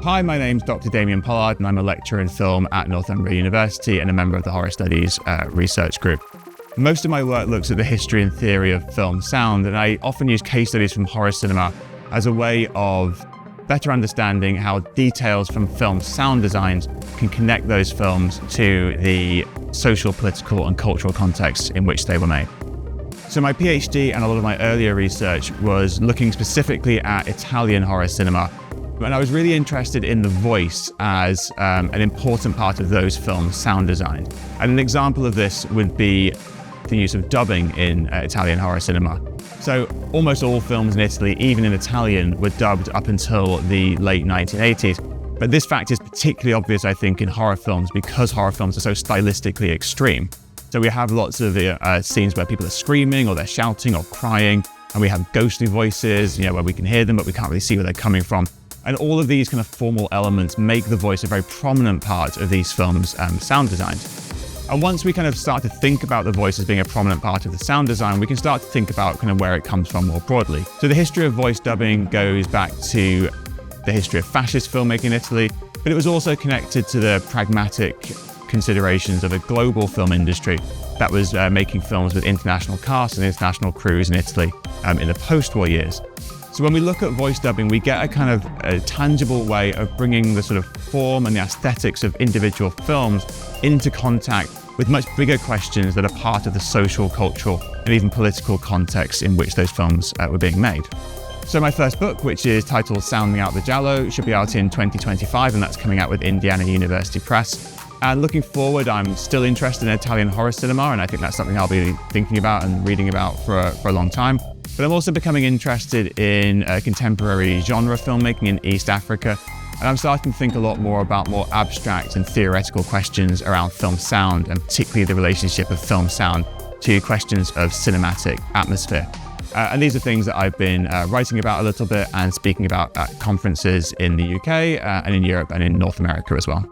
Hi, my name's Dr. Damien Pollard, and I'm a lecturer in film at Northumbria University and a member of the Horror Studies research group. Most of my work looks at the history and theory of film sound, and I often use case studies from horror cinema as a way of better understanding how details from film sound designs can connect those films to the social, political, and cultural context in which they were made. So my PhD and a lot of my earlier research was looking specifically at Italian horror cinema. And I was really interested in the voice as an important part of those films' sound design. And an example of this would be the use of dubbing in Italian horror cinema. So almost all films in Italy, even in Italian, were dubbed up until the late 1980s. But this fact is particularly obvious, I think, in horror films because horror films are so stylistically extreme. So we have lots of scenes where people are screaming or they're shouting or crying, and we have ghostly voices, where we can hear them, but we can't really see where they're coming from. And all of these kind of formal elements make the voice a very prominent part of these films' sound designs. And once we kind of start to think about the voice as being a prominent part of the sound design, we can start to think about kind of where it comes from more broadly. So the history of voice dubbing goes back to the history of fascist filmmaking in Italy, but it was also connected to the pragmatic considerations of a global film industry that was making films with international casts and international crews in Italy in the post-war years. So when we look at voice dubbing, we get a kind of a tangible way of bringing the sort of form and the aesthetics of individual films into contact with much bigger questions that are part of the social, cultural, and even political context in which those films were being made. So my first book, which is titled Sounding Out the Giallo, should be out in 2025, and that's coming out with Indiana University Press. And looking forward, I'm still interested in Italian horror cinema, and I think that's something I'll be thinking about and reading about for a long time. But I'm also becoming interested in contemporary genre filmmaking in East Africa, and I'm starting to think a lot more about more abstract and theoretical questions around film sound, and particularly the relationship of film sound to questions of cinematic atmosphere. And these are things that I've been writing about a little bit and speaking about at conferences in the UK and in Europe and in North America as well.